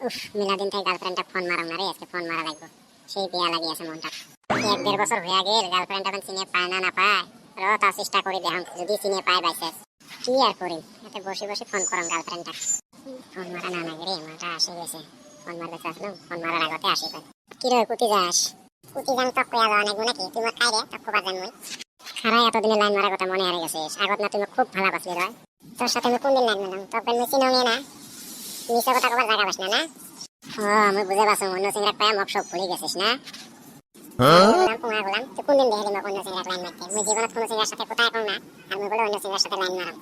উফ, মিলাদিন থেকে গার্লফ্রেন্ডটা ফোন মারাম না রে, আজকে ফোন মারা লাগবে। সেই বিয়া লাগিয়েছে মনটা। 1-1.5 বছর হয়ে গেল, গার্লফ্রেন্ড এখন চিনে পায় না পায়। তা চেষ্টা করি দেখাম, যদি চিনে পায় বাইসে কি আর করি, এতে বসে বসে ফোন করাম গার্লফ্রেন্ডটা। ফোন মারা না লাগে রে, মাটা আসে গেছে। ফোন মারতে চাচ্ছিলাম, ফোন মারার আগতে আসি কই। কি রে কুতি যাস? কুতি যান তক কইয়া যাওয়া নাকি নাকি? তুই মা খাই রে, তক কবা জান মই। খারাই এতদিনে লাইন মারার কথা মনে হারিয়ে গেছিস। আগত না তুমি খুব ভালো বাসলি রয়। তোর সাথে আমি কোনদিন লাইন মারলাম? তখন আমি চিনঙে না। মিছা কথা কবার জায়গা পাস না। আমি বুঝে পাচ্ছি অন্য সিংরা পায় মক সব ভুলে গেছিস না। পুঙা গোলাম তুই কোনদিন দেখে দিম অন্য সিংরা লাইন মারতে? মুই জীবনত কোনো সিংরার সাথে কোথায় কম না, আর মুই বলে অন্য সিংরার সাথে লাইন মারাম।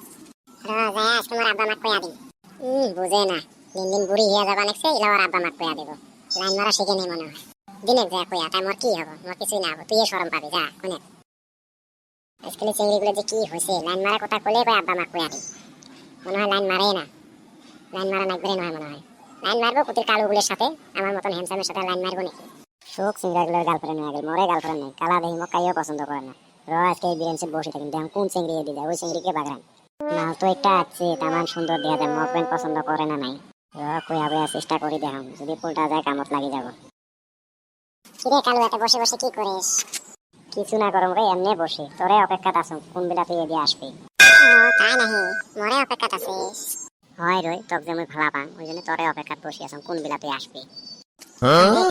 যায় আজকে মোর আব্বা মাক কইয়া দিম। বুঝে না, দিন দিন বুড়ি হইয়া যাবা নাকছে, ইলা ওর আব্বা মাক কইয়া দিব। লাইন মারা শিখে নেই মনে হয়। দিনে যা কইয়া তাই মোর কি হবো? মোর কিছুই না হবো, তুই শরম পাবি। যা কোনে আজকাল চিংড়িগুলো যে কি হয়েছে, লাইন মারার কথা কইলে কই আব্বা মাক কইয়া দিম। মনে হয় লাইন মারে না, লাইন মারা নাকবেরে নয় মনে হয়। লাইন মারবো কুতির কালোগুলোর সাথে, আমার মতন হ্যান্ডসামের সাথে লাইন মারবো নাকি? শোক চিংড়িগুলোর গার্লফ্রেন্ড হয়ে গেল, মরে গার্লফ্রেন্ড নেই। কালা দেহি মক্কাইও পছন্দ করে না। আজকে এই বিরেন্সে বসে থাকেন, দেখুন কোন চিংড়ি দিয়ে দেয়, ওই চিংড়িকে বাগড়ান। মাল তো একটা আছে তামান সুন্দর দেয়া যায়, মকবেন পছন্দ করে না নাই। কইয়া বইয়া চেষ্টা করি দেখাম, যদি পুলটা যায় কামত লাগি যাব। কিরে কালু, এত বসে বসে কি করিস? কিছু না করম রে, এমনি বসে তোরে অপেক্ষাত আছো, কোন বেলা তুই এদিকে আসবি। তাই নাহি, মরে অপেক্ষাত আছিস? হয় রই, তোক যে মুই ভালা পাং, ওই জন্য তোরে অপেক্ষাত বসে আছো, কোন বেলা তুই আসবি।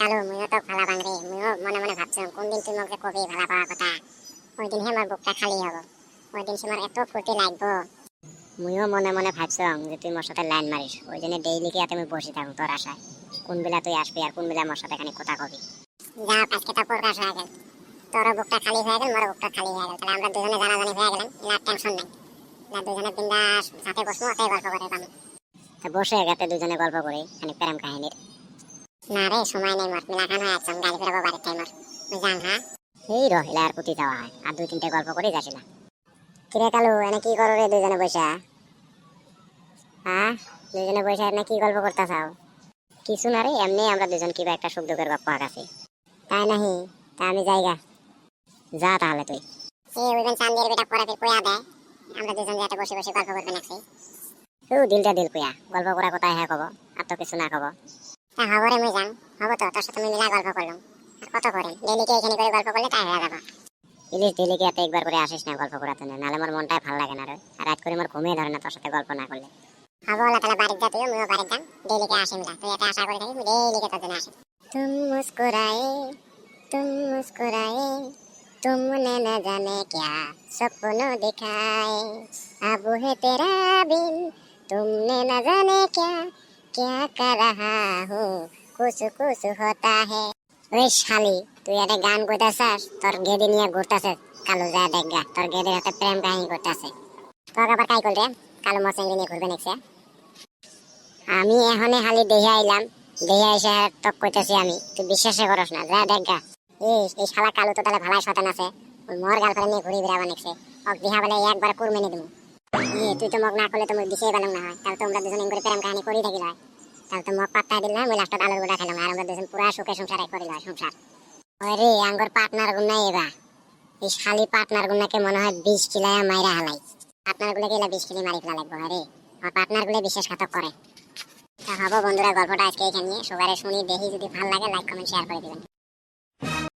কালু, মুইও তো ভালা পাং রে, মুইও মনে মনে ভাবছিলাম কোন দিন তুই মোক কবি ভালা পাওয়ার কথা। ওই দিন আমার বুকটা খালি হবো, ওই দিন তোমার এত ফুর্তি লাগবো। মুইও মনে মনে ভাবছিলাম যে তুই মোর সাথে লাইন মারিস, ওই জন্য ডেইলি কি আমি বসে থাকুম তোর আশায়, কোন বেলা তুই আসবি আর কোন বেলা মোর সাথে খানি কথা কবি। যা আজকে তো প্রকাশ হয়ে গেল, তোর বুকটা খালি হয়ে গেল, মোর বুকটা খালি হয়ে গেল। তাহলে আমরা দুজনে জানাজানি হয়ে গেলাম, না টেনশন নাই। না দুজনে বিন্দাস সাথে বসবো, ওটাই গল্প করে পাবো। তা বসে গেতে দুজনে গল্প করি খানি প্রেম কাহিনীর। না রে, সময় নেই মোর, মিলাখান হয়ে আসলাম, গাড়ি ফেরাবো বাড়িতে মোর। তুই জান হ্যাঁ, এই রহিলা আর কুতি যাওয়া হয়, আর 2-3টে গল্প করে যাচ্ছিলা। কিরে কালু, এনে কি করো রে দুজনে বসা? হ্যাঁ, দুজনে বসে এনে কি গল্প করতে চাও? কিছু না রে, এমনি আমরা দুজন কিবা একটা সুখ দুঃখের গপ্প আগাছি। তাই নাহি? তা আমি যাইগা। যা তাহলে তুই। ওইখান চান্দের বেটা পরে কইয়া দেয় আমরা দুজন যাতে বসে বসে গল্প করবে নাকি। দিলটা দিল কইয়া গল্প করা কোথায় হ্যাঁ কব, আর তো কিছু না কব। তা হবো রে, মুই যান হবো তো, তোর সাথে আমি মিলা গল্প করলাম। আর কত করেন ডেলিকে এখানে করে গল্প করলে তাই হয়ে যাবা। ইলিশ ডেলিকে এত একবার করে আসিস না গল্প করাতে, নাহলে আমার মনটাই ভালো লাগে না রে, আর রাত করে আমার ঘুমিয়ে ধরে না তোর সাথে গল্প না করলে। হবো আল্লাহ তাহলে বাড়ির যা, তুইও মুইও বাড়ির যান, ডেলিকে আসিম না, তুই এত আশা করে থাকিস ডেলিকে তোর জন্য আসি। तुम मुस्कुराए तुमने न जाने क्या सपनों दिखाए, अब है तेरा बिन तुमने न जाने क्या क्या कर रहा हूँ कुछ कुछ होता है। ওই শালি, তুই একটা গান কইতাছস, তোর গেদি নিয়ে ঘুরতাছিস। কালো যা দেখগা, তোর গেদির হাতে প্রেম কাহিনী করতেছে। তোর আবার কাই করলে কালো মশাইকে নিয়ে ঘুরবে নাকি? আমি এখনই হালি দেখে আইলাম, দেখে এসে তক কইতাছি আমি, তুই বিশ্বাসই করস না। যা দেখগা। এই শালা কালো তো তাহলে ভালাই শতান আছে, ওই মোর গার্লফ্রেন্ড নিয়ে ঘুরি বেড়াবা নাকছে। অক বিহা বলে একবার কুরমেনি দিমু। তুই তো মগ না করলে তো মুই দিছেই বালং না হয়, তাহলে তোমরা দুজন করে প্রেম কাহিনী করি থাকি হয়। তাহলে তো মগ পাত্তা দিল না, মুই লাস্টত আলুর গোটা খেলাম, আর আমরা দুজন পুরা সুখে সংসারে করি হয় সংসার। ওরে আঙ্গর পার্টনার গুনা এবা, এই শালি পার্টনার গুনাকে মনে হয় 20 কিলায়া মাইরা হালাই। পার্টনার গুলোকে 20 কিলি মারি ফেলা লাগবে। আরে আমার পার্টনার গুলো বিশ্বাসঘাতক করে। তা হবো বন্ধুরা, গল্পটা আজকে এখানে সবাই শুনি দেখি, যদি ভালো লাগে লাইক কমেন্ট শেয়ার করে দিবেন।